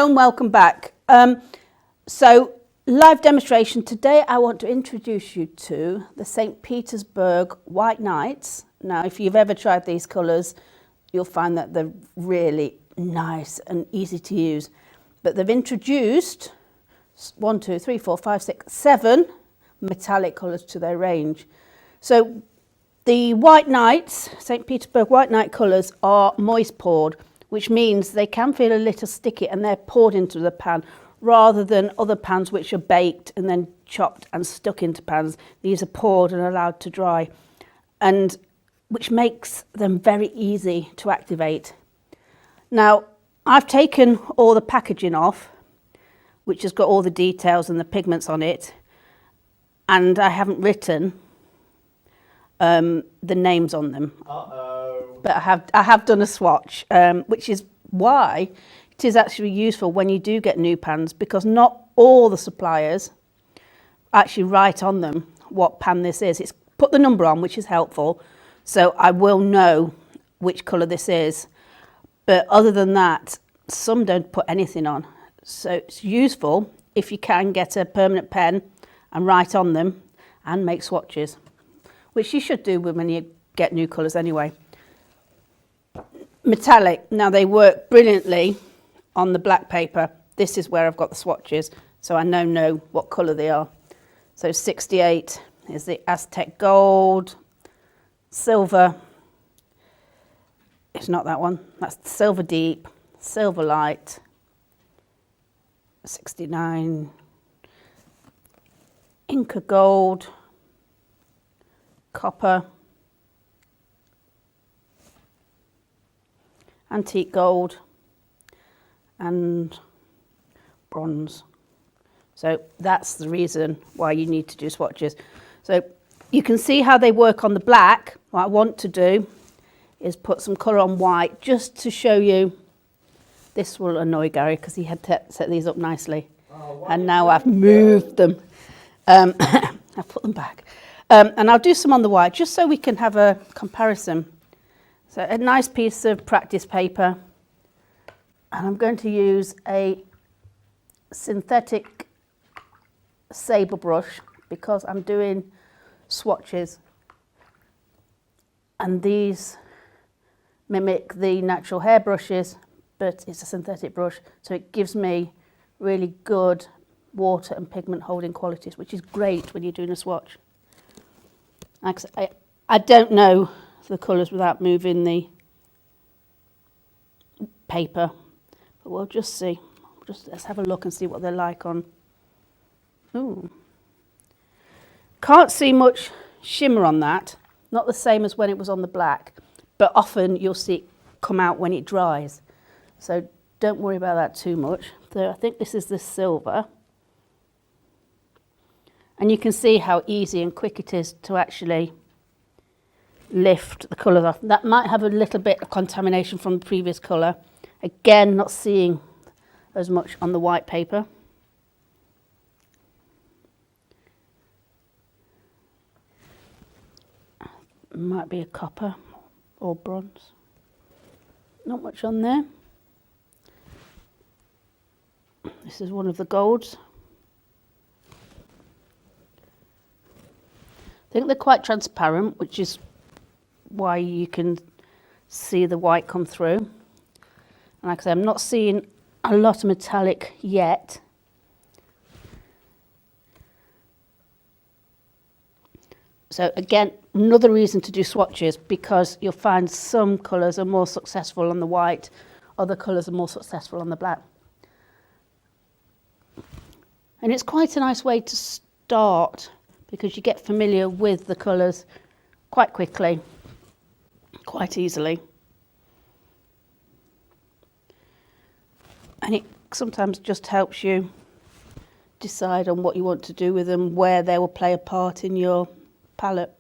Hello and welcome back. So live demonstration. Today I want to introduce you to the St. Petersburg White Knights. Now if you've ever tried these colours, you'll find that they're really nice and easy to use. But they've introduced 1, 2, 3, 4, 5, 6, 7 metallic colours to their range. So the White Knights, St. Petersburg White Knight colours are moist poured, which means they can feel a little sticky and they're poured into the pan rather than other pans which are baked and then chopped and stuck into pans. These are poured and allowed to dry, and which makes them very easy to activate. Now, I've taken all the packaging off, which has got all the details and the pigments on it, and I haven't written the names on them. But I have done a swatch, which is why it is actually useful when you do get new pans, because not all the suppliers actually write on them what pan this is. It's put the number on, which is helpful, so I will know which colour this is. But other than that, some don't put anything on. So it's useful if you can get a permanent pen and write on them and make swatches, which you should do when you get new colours anyway. Metallic, now they work brilliantly on the black paper. This is where I've got the swatches, so I now know what colour they are. So 68 is the Aztec Gold, Silver, it's not that one, that's Silver Deep, Silver Light, 69, Inca Gold, Copper, Antique Gold and Bronze. So that's the reason why you need to do swatches. So you can see how they work on the black. What I want to do is put some colour on white just to show you. This will annoy Gary because he had to set these up nicely. And now I've moved them. I've put them back. And I'll do some on the white just so we can have a comparison. So a nice piece of practice paper, and I'm going to use a synthetic sabre brush because I'm doing swatches, and these mimic the natural hair brushes, but it's a synthetic brush, so it gives me really good water and pigment holding qualities, which is great when you're doing a swatch. I don't know the colours without moving the paper, but we'll just see. Let's have a look and see what they're like on. Ooh, can't see much shimmer on that, not the same as when it was on the black, but often you'll see it come out when it dries, so don't worry about that too much. So I think this is the silver, and you can see how easy and quick it is to actually lift the colours off. That might have a little bit of contamination from the previous colour. Again, not seeing as much on the white paper. Might be a copper or bronze. Not much on there. This is one of the golds. I think they're quite transparent, which is why you can see the white come through. And like I say, I'm not seeing a lot of metallic yet. So again, another reason to do swatches, because you'll find some colours are more successful on the white, other colours are more successful on the black. And it's quite a nice way to start, because you get familiar with the colours quite quickly, quite easily. And it sometimes just helps you decide on what you want to do with them, where they will play a part in your palette.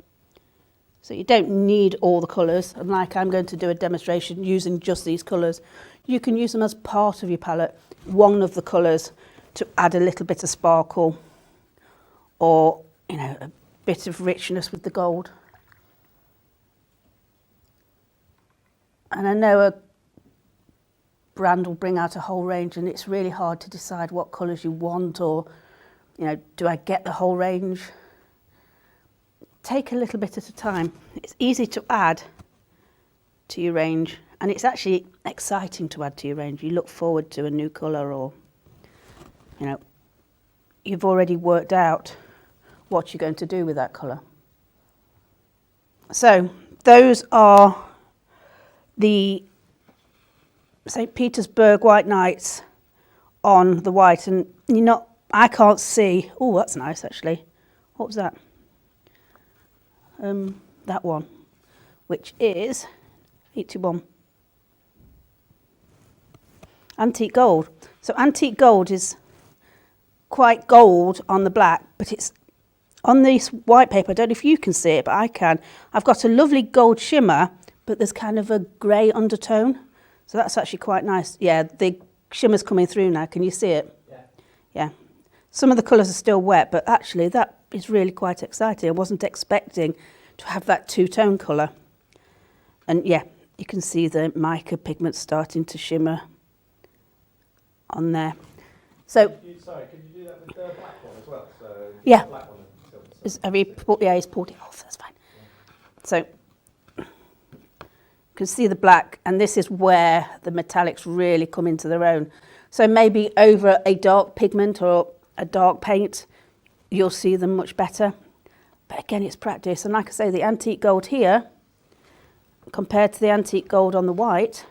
So you don't need all the colours, and like I'm going to do a demonstration using just these colours. You can use them as part of your palette, one of the colours, to add a little bit of sparkle or, you know, a bit of richness with the gold. And I know a brand will bring out a whole range, and it's really hard to decide what colours you want, or, you know, do I get the whole range? Take a little bit at a time. It's easy to add to your range, and it's actually exciting to add to your range. You look forward to a new colour, or, you know, you've already worked out what you're going to do with that colour. So those are the St. Petersburg White Nights on the white, and I can't see. Oh, that's nice actually. What was that? That one, which is 81. Antique gold. So antique gold is quite gold on the black, but it's on this white paper. I don't know if you can see it, but I can. I've got a lovely gold shimmer, but there's kind of a grey undertone. So that's actually quite nice. Yeah, the shimmer's coming through now. Can you see it? Yeah. Yeah. Some of the colours are still wet, but actually that is really quite exciting. I wasn't expecting to have that two-tone colour. And yeah, you can see the mica pigment starting to shimmer on there. So, sorry, could you do that with the black one as well? So yeah. Black one He's pulled it off, that's fine. Yeah. So you can see the black, and this is where the metallics really come into their own. So maybe over a dark pigment or a dark paint, you'll see them much better. But again, it's practice. And like I say, the antique gold here, compared to the antique gold on the white,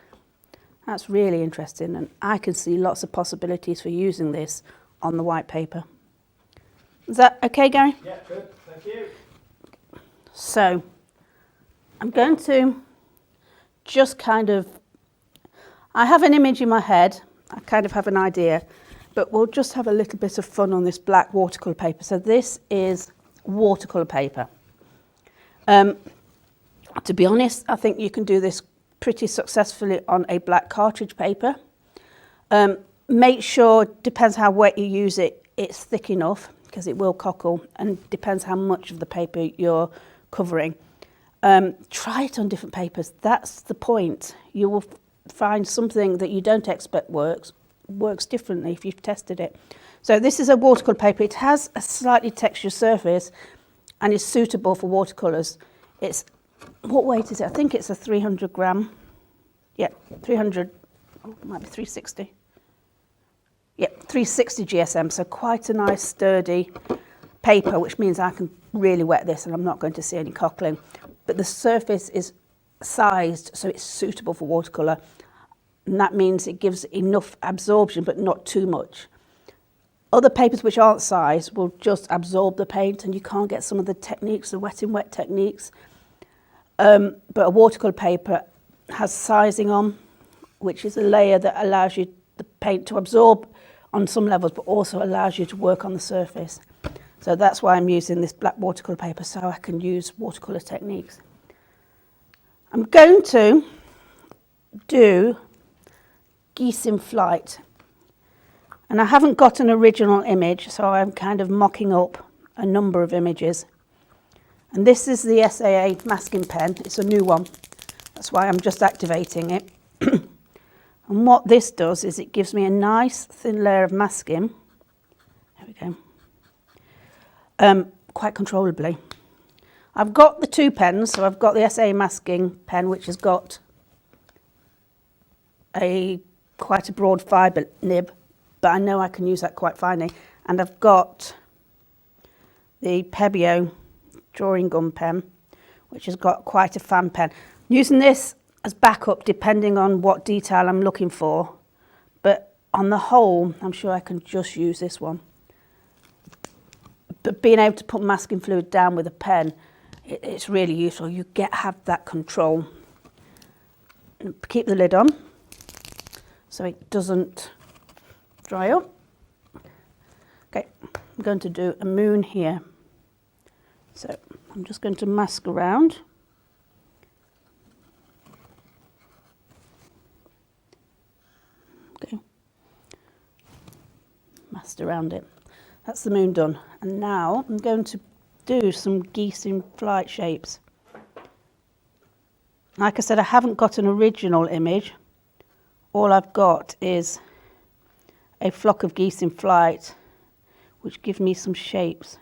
that's really interesting. And I can see lots of possibilities for using this on the white paper. Is that okay, Gary? Yeah, good. Thank you. So I'm going to just I have an image in my head. I kind of have an idea, but we'll just have a little bit of fun on this black watercolour paper. So this is watercolour paper. To be honest, I think you can do this pretty successfully on a black cartridge paper. Make sure, depends how wet you use it, it's thick enough, because it will cockle, and depends how much of the paper you're covering. Try it on different papers. That's the point. You will find something that you don't expect works differently if you've tested it. So this is a watercolour paper. It has a slightly textured surface and is suitable for watercolours. What weight is it? I think it's a 300 gram. Yeah, 300, it might be 360. Yeah, 360 GSM, so quite a nice sturdy paper, which means I can really wet this and I'm not going to see any cockling. But the surface is sized, so it's suitable for watercolour. And that means it gives enough absorption, but not too much. Other papers which aren't sized will just absorb the paint, and you can't get some of the techniques, the wet in wet techniques. But a watercolour paper has sizing on, which is a layer that allows you the paint to absorb on some levels, but also allows you to work on the surface. So that's why I'm using this black watercolour paper, so I can use watercolour techniques. I'm going to do Geese in Flight. And I haven't got an original image, so I'm kind of mocking up a number of images. And this is the SAA masking pen. It's a new one. That's why I'm just activating it. And what this does is it gives me a nice thin layer of masking. There we go. Quite controllably. I've got the two pens, so I've got the SAA masking pen, which has got quite a broad fibre nib, but I know I can use that quite finely. And I've got the Pebeo drawing gum pen, which has got quite a fan pen. I'm using this as backup depending on what detail I'm looking for, but on the whole, I'm sure I can just use this one. But being able to put masking fluid down with a pen, it's really useful. You have that control. And keep the lid on so it doesn't dry up. Okay, I'm going to do a moon here. So I'm just going to mask around. Okay, masked around it. That's the moon done. And now I'm going to do some geese in flight shapes. Like I said, I haven't got an original image all I've got is a flock of geese in flight, which give me some shapes.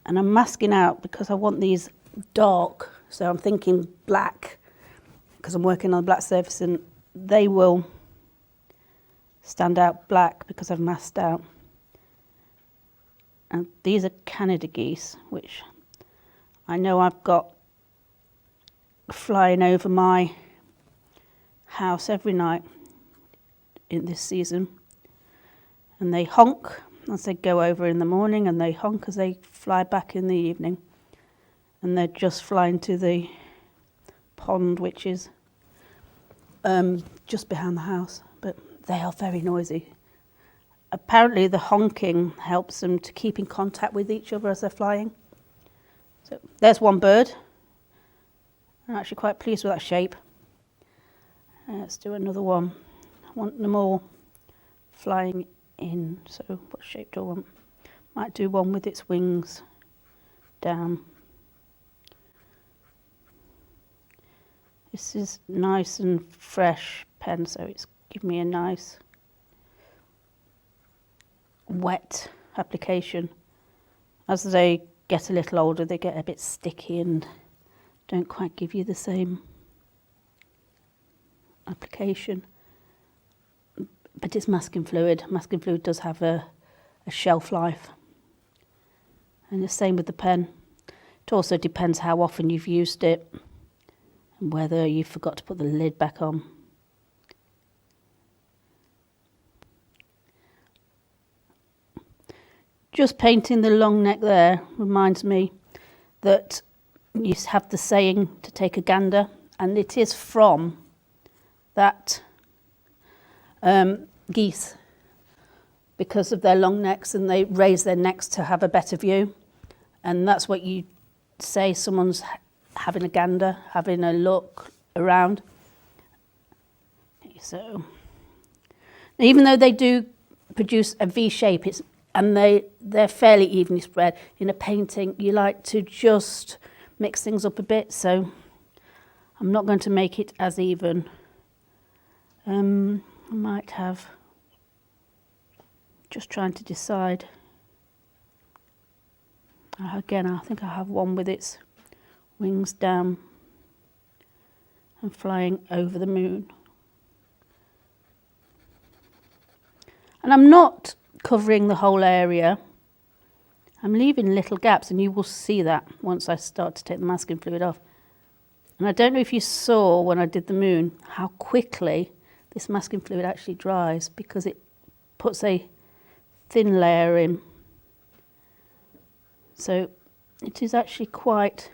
And I'm masking out because I want these dark, so I'm thinking black, because I'm working on a black surface, and they will stand out black because I've masked out. And these are Canada geese, which I know I've got flying over my house every night in this season. And they honk as they go over in the morning, and they honk as they fly back in the evening. And they're just flying to the pond, which is just behind the house, but they are very noisy. Apparently the honking helps them to keep in contact with each other as they're flying. So there's one bird. I'm actually quite pleased with that shape. Let's do another one. I want them all flying in, so what shape do I want? Might do one with its wings down. This is nice and fresh pen, so it's given me a nice wet application. As they get a little older, they get a bit sticky and don't quite give you the same application. But it's masking fluid. Masking fluid does have a shelf life. And the same with the pen. It also depends how often you've used it and whether you forgot to put the lid back on. Just painting the long neck there reminds me that you have the saying to take a gander, and it is from that geese, because of their long necks, and they raise their necks to have a better view. And that's what you say someone's having a gander, having a look around. So even though they do produce a V shape, they're fairly evenly spread. In a painting, you like to just mix things up a bit, so I'm not going to make it as even. I might have, just trying to decide. Again, I think I have one with its wings down and flying over the moon. And I'm not covering the whole area. I'm leaving little gaps, and you will see that once I start to take the masking fluid off. And I don't know if you saw when I did the moon how quickly this masking fluid actually dries, because it puts a thin layer in. So it is actually quite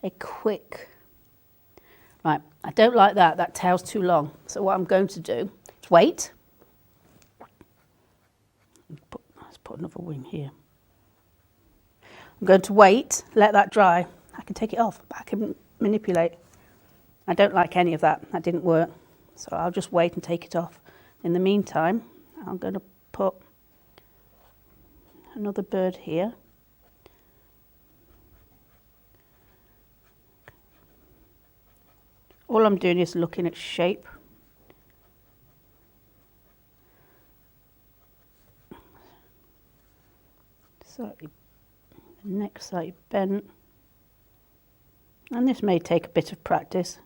a quick. Right, I don't like that. That tail's too long. So what I'm going to do is wait. Let's put another wing here. I'm going to wait, let that dry. I can take it off, but I can manipulate. I don't like any of that. That didn't work. So I'll just wait and take it off. In the meantime, I'm going to put another bird here. All I'm doing is looking at shape. Slightly, the neck slightly bent. And this may take a bit of practice.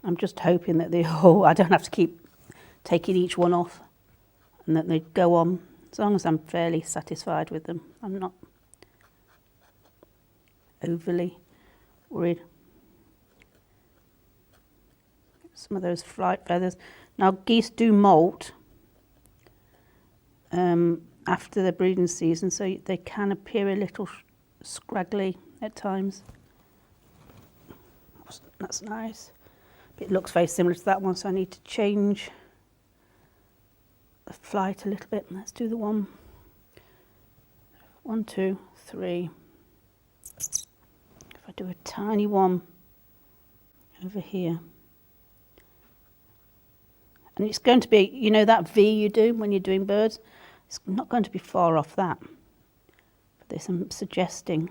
I'm just hoping that I don't have to keep taking each one off, and that they go on, as long as I'm fairly satisfied with them. I'm not overly worried. Some of those flight feathers. Now geese do molt after the breeding season, so they can appear a little scraggly at times. That's nice. It looks very similar to that one, so I need to change the flight a little bit. Let's do the 1, 2, 3. If I do a tiny one over here. And it's going to be, you know that V you do when you're doing birds? It's not going to be far off that. For this I'm suggesting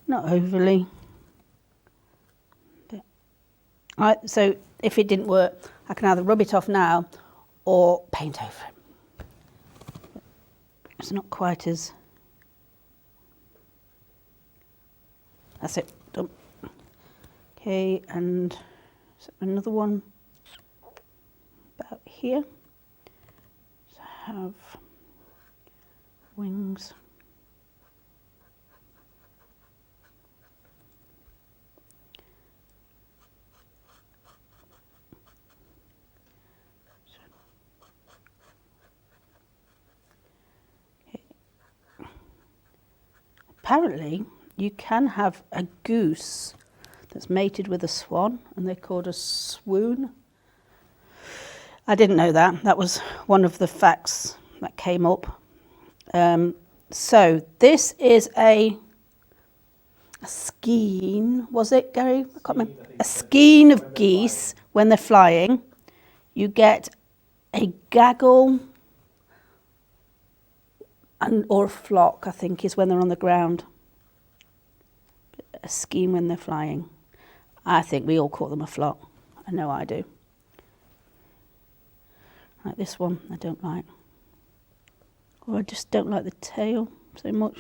not overly. So if it didn't work, I can either rub it off now or paint over it. It's not quite as... That's it, done. Okay, and so another one about here. So I have wings. Apparently, you can have a goose that's mated with a swan, and they're called a swoon. I didn't know that. That was one of the facts that came up. So this is a skein, was it, Gary? I can't remember. A skein of geese when they're flying. You get a gaggle or a flock, I think, is when they're on the ground. A skein when they're flying. I think we all call them a flock. I know I do. Like this one, I don't like. Or I just don't like the tail so much.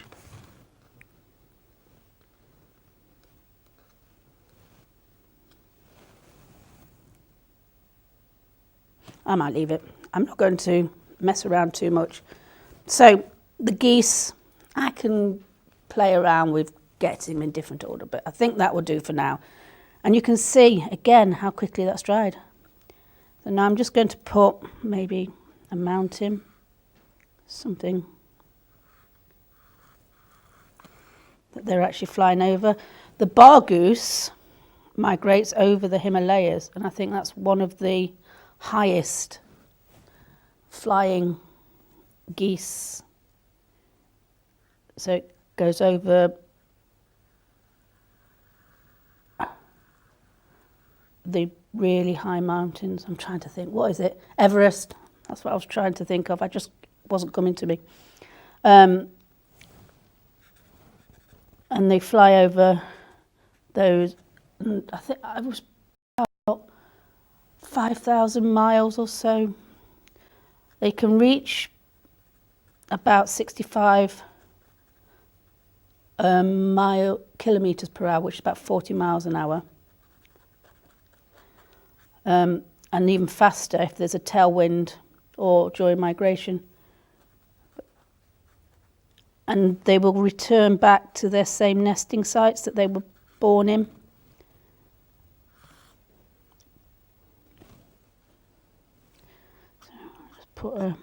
I might leave it. I'm not going to mess around too much. So the geese, I can play around with getting them in different order, but I think that will do for now. And you can see again how quickly that's dried. So now I'm just going to put maybe a mountain, something that they're actually flying over. The bar goose migrates over the Himalayas, and I think that's one of the highest flying geese. So it goes over the really high mountains. I'm trying to think, what is it? Everest. That's what I was trying to think of. I just wasn't coming to me. And they fly over those, and I think I was about 5,000 miles or so. They can reach about 65 kilometres per hour, which is about 40 miles an hour. And even faster if there's a tailwind or during migration. And they will return back to their same nesting sites that they were born in. So I'll just put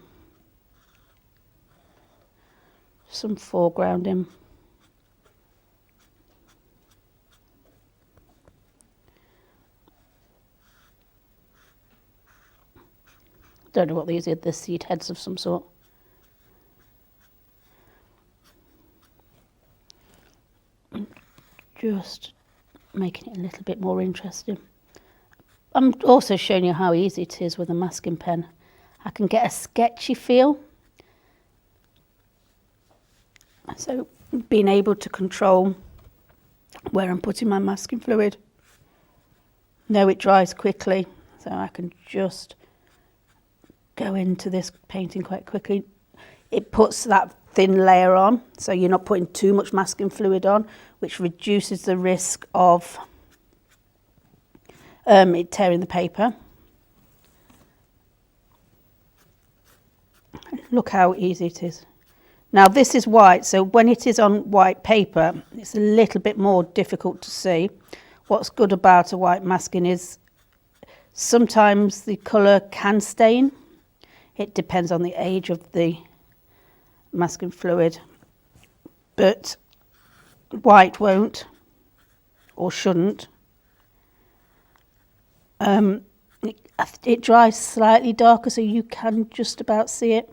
some foreground in. Don't know what these are, the seed heads of some sort. Just making it a little bit more interesting. I'm also showing you how easy it is with a masking pen. I can get a sketchy feel. So being able to control where I'm putting my masking fluid. Know it dries quickly, so I can just go into this painting quite quickly. It puts that thin layer on, so you're not putting too much masking fluid on, which reduces the risk of it tearing the paper. Look how easy it is. Now this is white, so when it is on white paper, it's a little bit more difficult to see. What's good about a white masking is sometimes the colour can stain. It depends on the age of the masking fluid, but white won't or shouldn't. It dries slightly darker, so you can just about see it.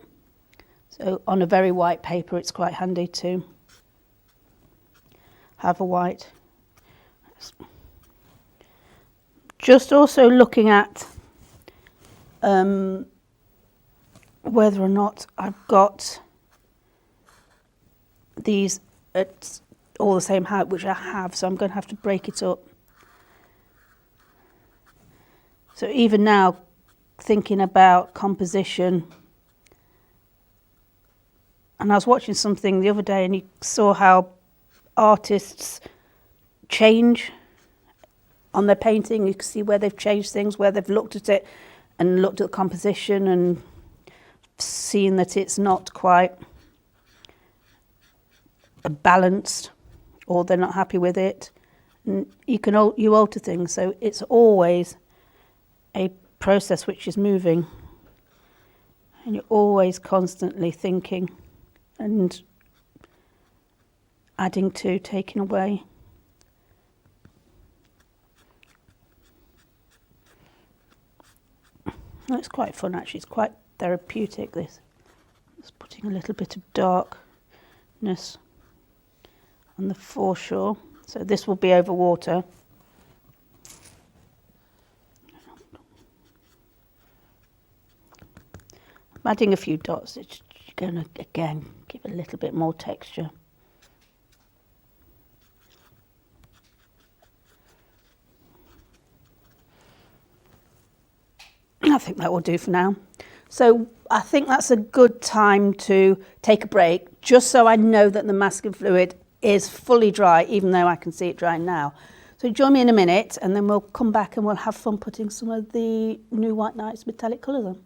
So on a very white paper, it's quite handy to have a white. Just also looking at whether or not I've got these all the same height, which I have, so I'm going to have to break it up. So even now, thinking about composition, and I was watching something the other day and you saw how artists change on their painting. You can see where they've changed things, where they've looked at it and looked at the composition and seen that it's not quite balanced, or they're not happy with it. And you alter things, so it's always a process which is moving, and you're always constantly thinking and adding to, taking away. It's quite fun actually, it's quite therapeutic this. Just putting a little bit of darkness on the foreshore. So this will be over water. I'm adding a few dots, it's going to again give a little bit more texture. I think that will do for now. So I think that's a good time to take a break, just so I know that the masking fluid is fully dry, even though I can see it dry now. So join me in a minute and then we'll come back and we'll have fun putting some of the new White Nights metallic colours on.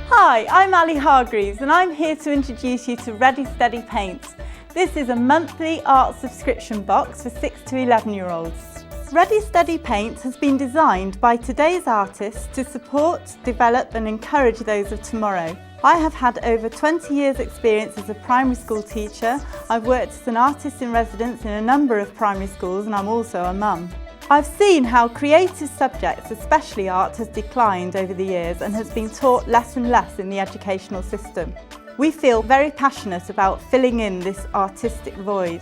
Hi, I'm Ali Hargreaves and I'm here to introduce you to Ready Steady Paints. This is a monthly art subscription box for 6 to 11-year-olds. Ready Steady Paints has been designed by today's artists to support, develop and encourage those of tomorrow. I have had over 20 years experience as a primary school teacher. I've worked as an artist in residence in a number of primary schools and I'm also a mum. I've seen how creative subjects, especially art, has declined over the years and has been taught less and less in the educational system. We feel very passionate about filling in this artistic void.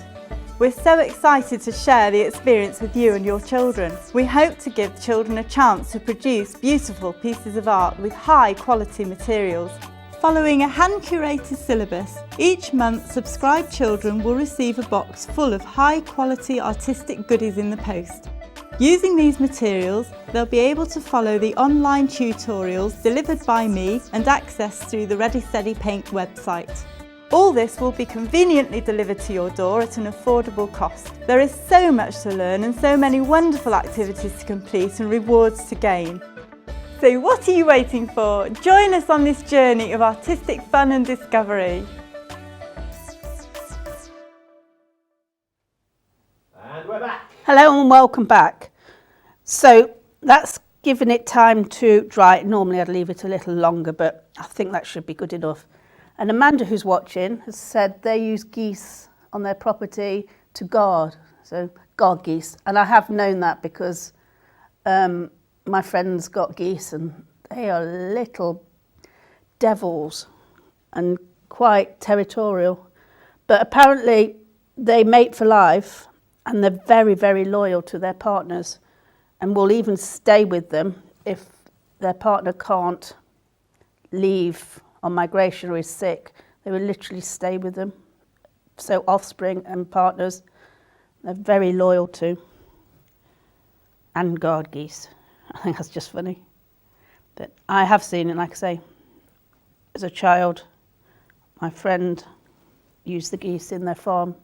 We're so excited to share the experience with you and your children. We hope to give children a chance to produce beautiful pieces of art with high quality materials. Following a hand-curated syllabus, each month subscribed children will receive a box full of high-quality artistic goodies in the post. Using these materials, they'll be able to follow the online tutorials delivered by me and accessed through the Ready Steady Paint website. All this will be conveniently delivered to your door at an affordable cost. There is so much to learn and so many wonderful activities to complete and rewards to gain. So what are you waiting for? Join us on this journey of artistic fun and discovery. And we're back. Hello and welcome back. So that's given it time to dry. Normally I'd leave it a little longer, but I think that should be good enough. And Amanda, who's watching, has said they use geese on their property to guard, so guard geese. And I have known that because my friend's got geese and they are little devils and quite territorial. But apparently they mate for life and they're very, very loyal to their partners and will even stay with them if their partner can't leave on migration or is sick. They will literally stay with them. So offspring and partners, they're very loyal to. And guard geese. I think that's just funny. But I have seen it, like I say, as a child, my friend used the geese in their farm.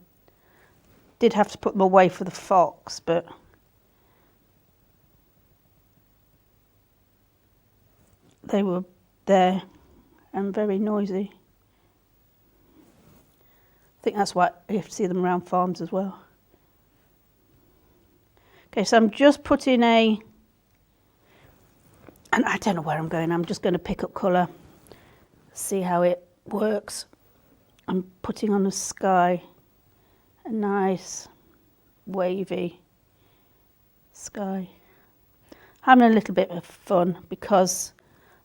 Did have to put them away for the fox, but they were there and very noisy. I think that's why you have to see them around farms as well. Okay, so I'm just putting and I don't know where I'm going, I'm just going to pick up colour, see how it works. I'm putting on the sky a nice wavy sky. Having a little bit of fun because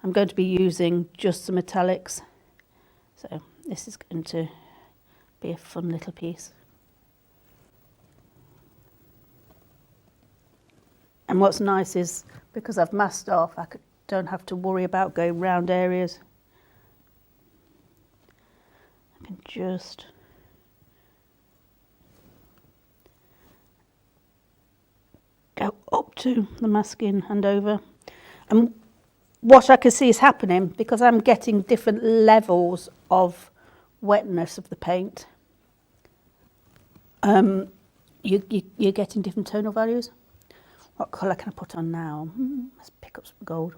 I'm going to be using just the metallics. So this is going to be a fun little piece. And what's nice is because I've masked off, don't have to worry about going round areas. just go up to the masking and over. And what I can see is happening, because I'm getting different levels of wetness of the paint, you're getting different tonal values. What colour can I put on now? Let's pick up some gold.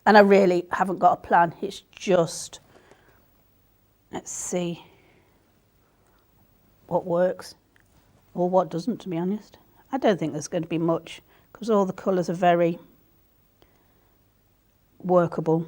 And I really haven't got a plan. It's just, let's see what works or what doesn't, to be honest. I don't think there's going to be much, because all the colours are very workable.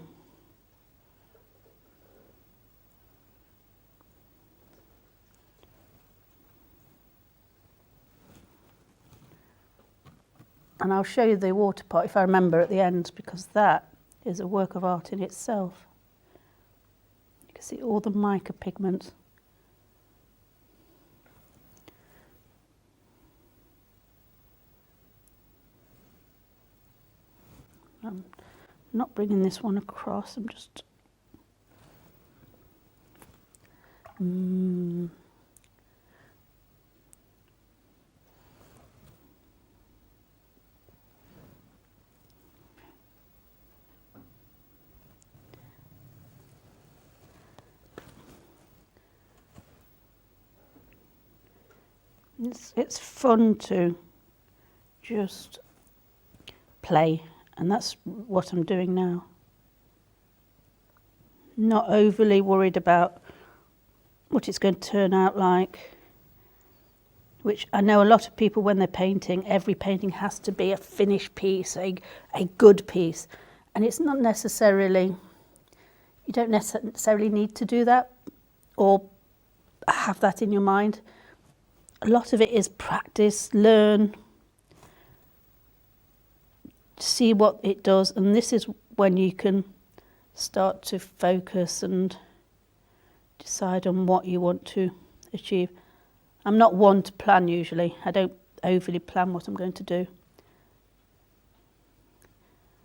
And I'll show you the water pot if I remember at the end, because that is a work of art in itself. You can see all the mica pigments. I'm not bringing this one across, I'm just it's fun to just play, and that's what I'm doing now. Not overly worried about what it's going to turn out like, which I know a lot of people, when they're painting, every painting has to be a finished piece, a good piece, and it's not necessarily, you don't necessarily need to do that or have that in your mind. A lot of it is practice, learn, see what it does, and this is when you can start to focus and decide on what you want to achieve. I'm not one to plan usually. I don't overly plan what I'm going to do.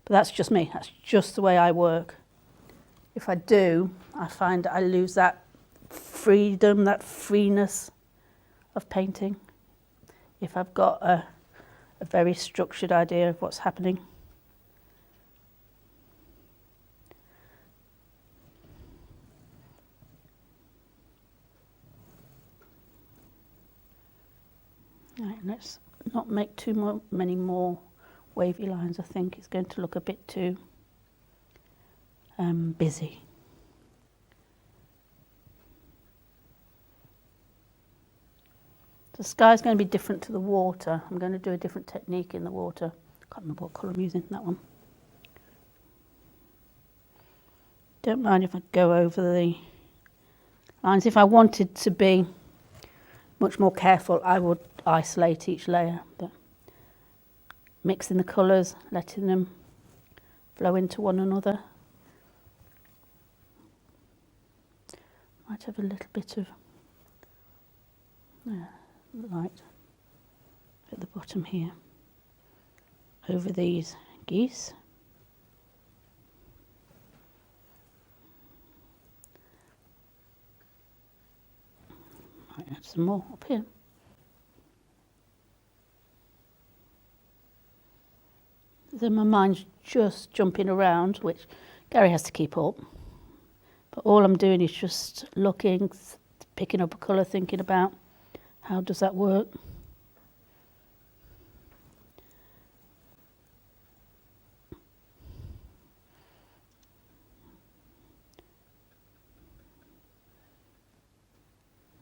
But that's just me. That's just the way I work. If I do, I find I lose that freedom, that freeness of painting. If I've got a very structured idea of what's happening. Right, let's not make many more wavy lines. I think it's going to look a bit too busy. The sky's going to be different to the water. I'm going to do a different technique in the water. Can't remember what colour I'm using, that one. Don't mind if I go over the lines. If I wanted to be much more careful, I would isolate each layer, but mixing the colours, letting them flow into one another. Might have a little bit of light at the bottom here over these geese. Might add some more up here. Then my mind's just jumping around, which Gary has to keep up. But all I'm doing is just looking, picking up a colour, thinking about how does that work.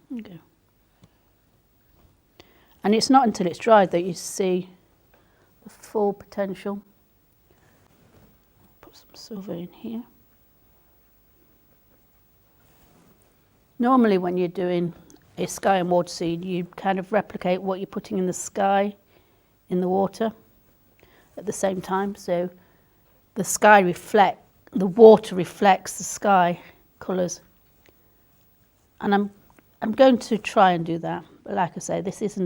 There you go. And it's not until it's dried that you see the full potential. Put some silver in here. Normally when you're doing a sky and water scene, you kind of replicate what you're putting in the sky in the water at the same time. So the water reflects the sky colours. And I'm going to try and do that. But like I say, this is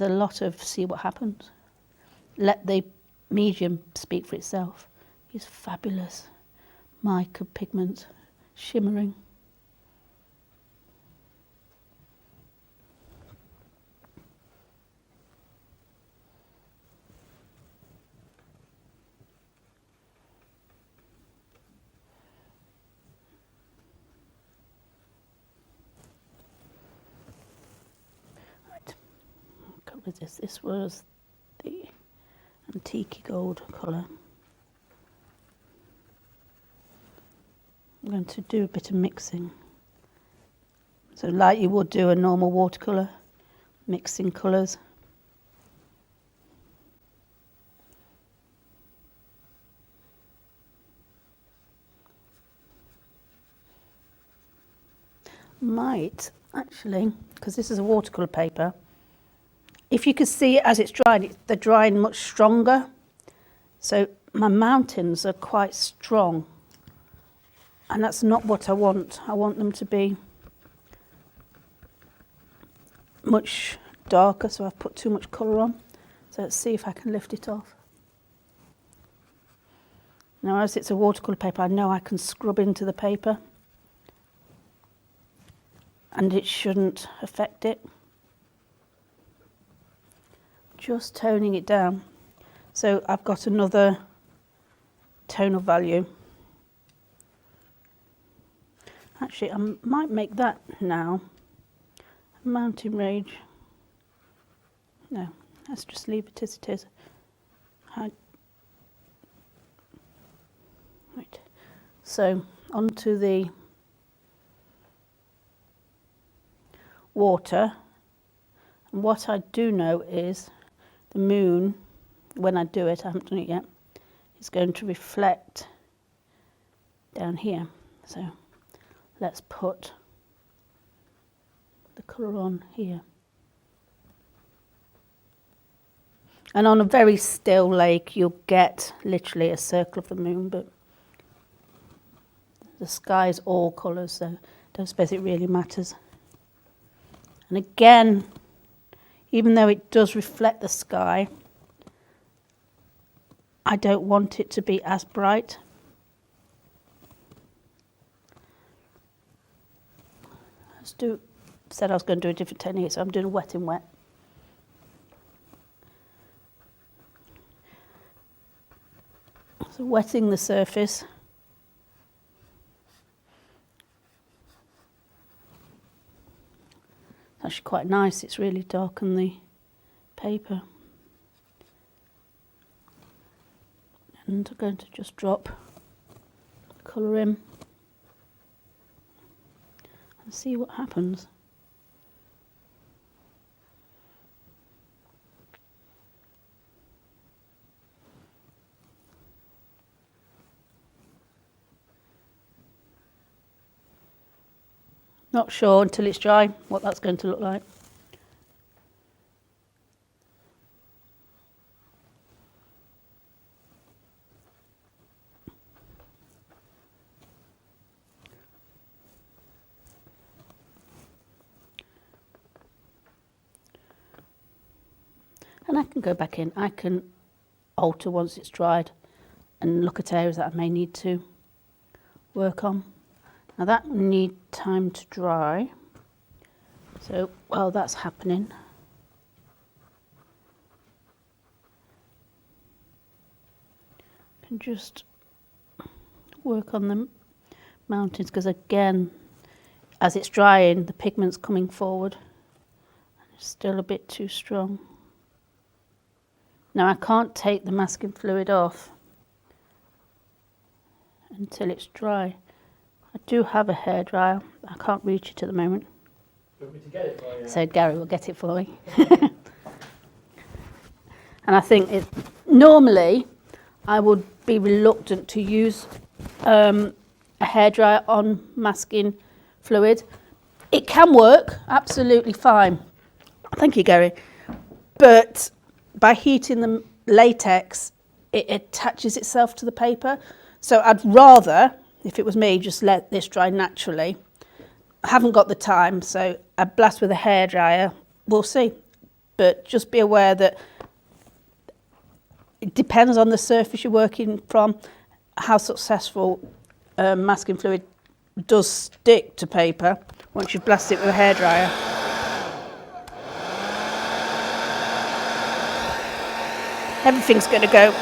a lot of see what happens. Let the medium speak for itself. It's fabulous. Mica pigment, shimmering. was this? This was the antique gold colour. I'm going to do a bit of mixing. So like you would do a normal watercolour, mixing colours. Might actually, because this is a watercolour paper, if you could see it as it's drying, they're drying much stronger. So my mountains are quite strong, and that's not what I want. I want them to be much darker, so I've put too much colour on. So let's see if I can lift it off. Now, as it's a watercolour paper, I know I can scrub into the paper and it shouldn't affect it. Just toning it down. So I've got another tonal value. Actually, I might make that now. Mountain Range. No, let's just leave it as it is. Right. So onto the water. And what I do know is the moon, when I do it, I haven't done it yet, is going to reflect down here. So let's put the colour on here. And on a very still lake, you'll get literally a circle of the moon, but the sky is all colours, so I don't suppose it really matters. And again, even though it does reflect the sky, I don't want it to be as bright. Said I was going to do a different technique, so I'm doing a wet in wet. So wetting the surface. It's actually quite nice, it's really darkened the paper. And I'm going to just drop the colour in and see what happens. Not sure until it's dry what that's going to look like. And I can go back in, I can alter once it's dried and look at areas that I may need to work on. Now that will need time to dry, so while that's happening, I can just work on the mountains, because again, as it's drying, the pigment's coming forward, and it's still a bit too strong. Now I can't take the masking fluid off until it's dry. I do have a hairdryer, I can't reach it at the moment. Do you want me to get it for you? So Gary will get it for me. And I think normally I would be reluctant to use a hairdryer on masking fluid. It can work absolutely fine. Thank you, Gary. But by heating the latex, it attaches itself to the paper. So I'd rather, if it was me, just let this dry naturally. I haven't got the time, so I blast with a hairdryer. We'll see. But just be aware that it depends on the surface you're working from, how successful masking fluid does stick to paper once you blast it with a hairdryer. Everything's going to go.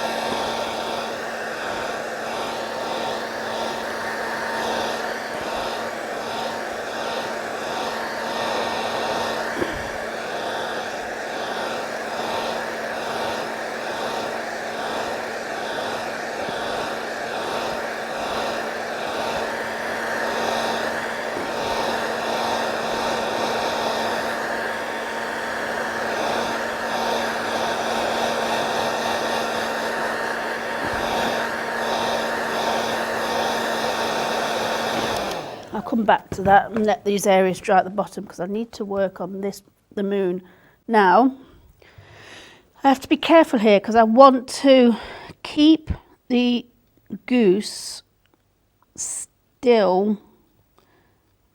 come back to that and let these areas dry at the bottom because I need to work on the moon. Now, I have to be careful here because I want to keep the goose still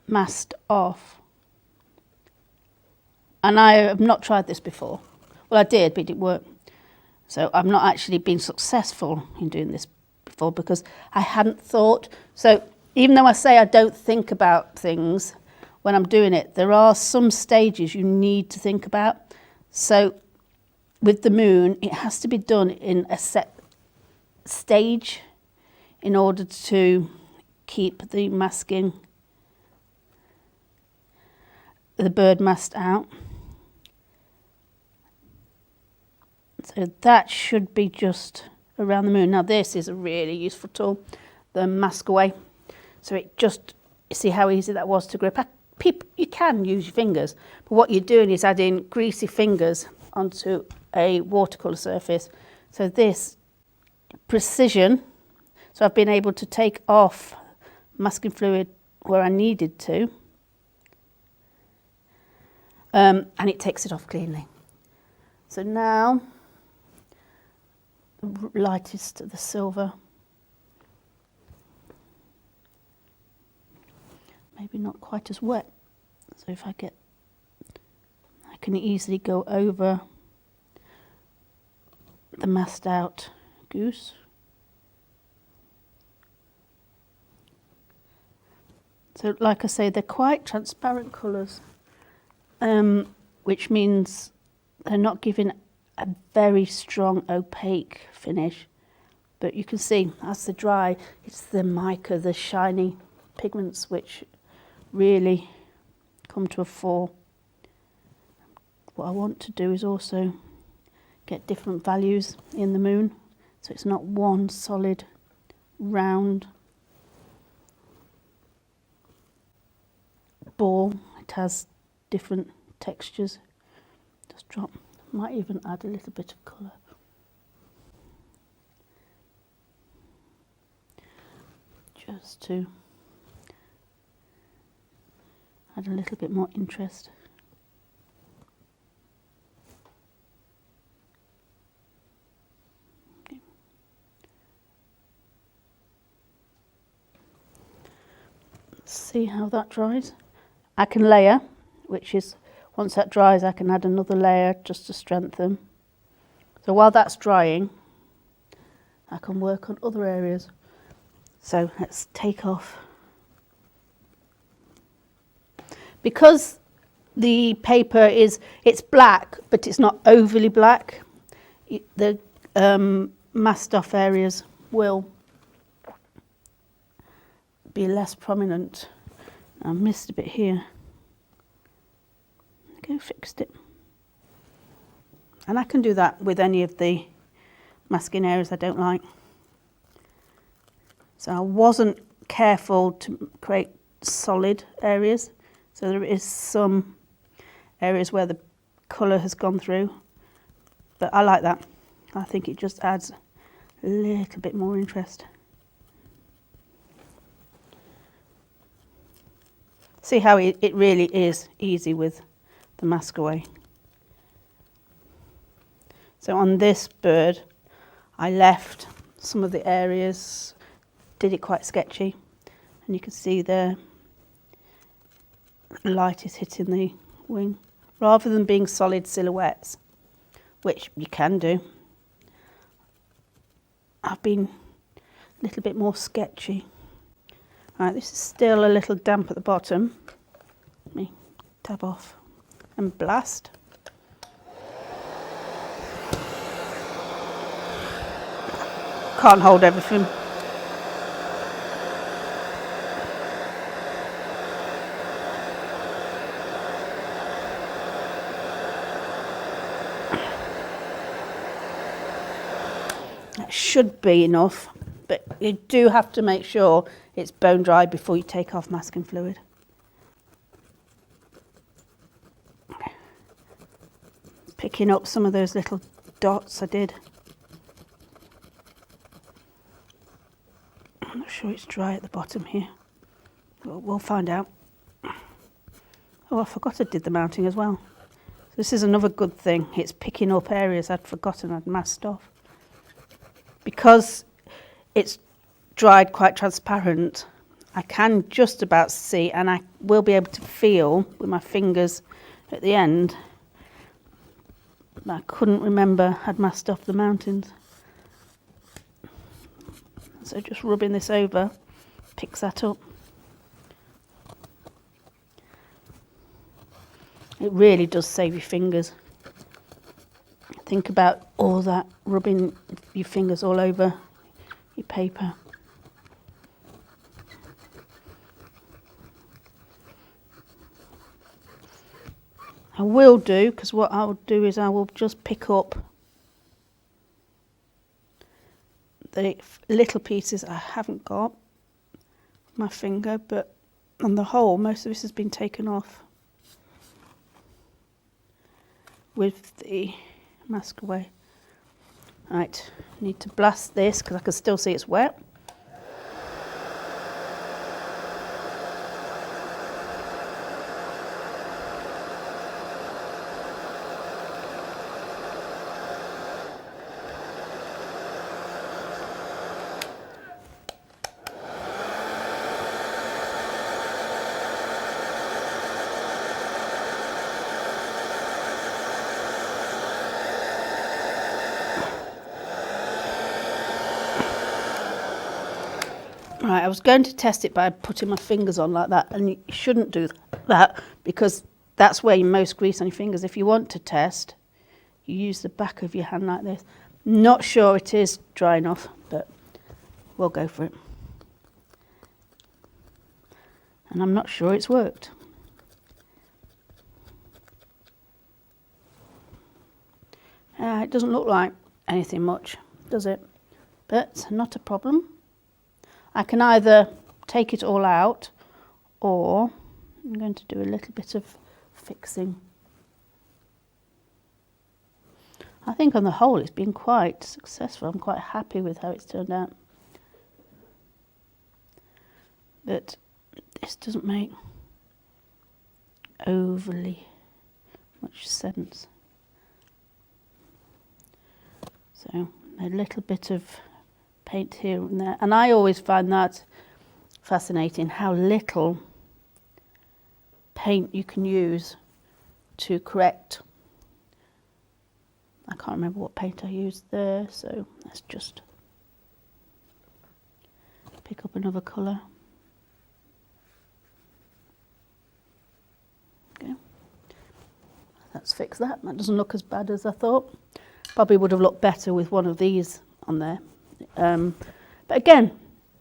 masked off. And I have not tried this before. Well, I did, but it didn't work. So I've not actually been successful in doing this before because I hadn't thought. So even though I say I don't think about things when I'm doing it, there are some stages you need to think about. So with the moon, it has to be done in a set stage in order to keep the masking, the bird masked out. So that should be just around the moon. Now this is a really useful tool, the mask away. So it just, you see how easy that was to grip. You can use your fingers, but what you're doing is adding greasy fingers onto a watercolour surface. So this precision, so I've been able to take off masking fluid where I needed to, and it takes it off cleanly. So now, the lightest, the silver. Maybe not quite as wet. So if I can easily go over the masked out goose. So like I say, they're quite transparent colours, which means they're not giving a very strong opaque finish. But you can see as they dry, it's the mica, the shiny pigments which really come to a fore. What I want to do is also get different values in the moon, so it's not one solid round ball. It has different textures. Just drop, might even add a little bit of colour. Just to add a little bit more interest. Okay. Let's see how that dries. I can layer, which is, once that dries, I can add another layer just to strengthen. So while that's drying, I can work on other areas. So let's take off. Because the paper it's black, but it's not overly black, the masked off areas will be less prominent. I missed a bit here. Okay, fixed it. And I can do that with any of the masking areas I don't like. So I wasn't careful to create solid areas. So there is some areas where the colour has gone through, but I like that. I think it just adds a little bit more interest. See how it really is easy with the mask away. So on this bird, I left some of the areas, did it quite sketchy, and you can see there light is hitting the wing, rather than being solid silhouettes, which you can do. I've been a little bit more sketchy. Right, this is still a little damp at the bottom. Let me dab off and blast. Can't hold everything. That should be enough, but you do have to make sure it's bone dry before you take off masking fluid. Picking up some of those little dots I did. I'm not sure it's dry at the bottom here. We'll find out. Oh, I forgot I did the mounting as well. This is another good thing. It's picking up areas I'd forgotten I'd masked off. Because it's dried quite transparent, I can just about see, and I will be able to feel with my fingers at the end. I couldn't remember I'd masked off the mountains. So just rubbing this over picks that up. It really does save your fingers. Think about all that rubbing your fingers all over your paper. I will do, because what I'll do is I will just pick up the little pieces I haven't got with my finger, but on the whole, most of this has been taken off with the mask away. Right, need to blast this because I can still see it's wet. Right, I was going to test it by putting my fingers on like that, and you shouldn't do that because that's where you most grease on your fingers. If you want to test, you use the back of your hand like this. Not sure it is dry enough, but we'll go for it. And I'm not sure it's worked. It doesn't look like anything much, does it? But not a problem. I can either take it all out, or I'm going to do a little bit of fixing. I think on the whole it's been quite successful. I'm quite happy with how it's turned out. But this doesn't make overly much sense. So a little bit of paint here and there, and I always find that fascinating, how little paint you can use to correct. I can't remember what paint I used there, so let's just pick up another colour. Okay, let's fix that. That doesn't look as bad as I thought. Probably would have looked better with one of these on there. But again,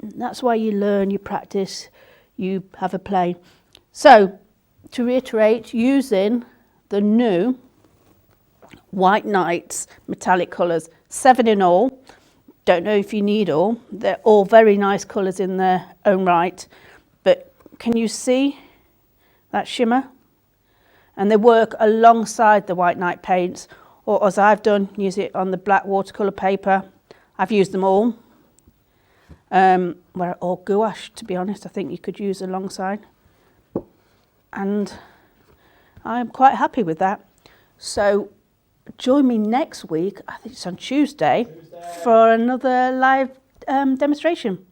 that's why you learn, you practice, you have a play. So, to reiterate, using the new White Nights metallic colours, 7 in all. Don't know if you need all. They're all very nice colours in their own right. But can you see that shimmer? And they work alongside the White Night paints, or as I've done, use it on the black watercolour paper. I've used them all. Or gouache, to be honest, I think you could use alongside. And I'm quite happy with that. So join me next week, I think it's on Tuesday, for another live demonstration.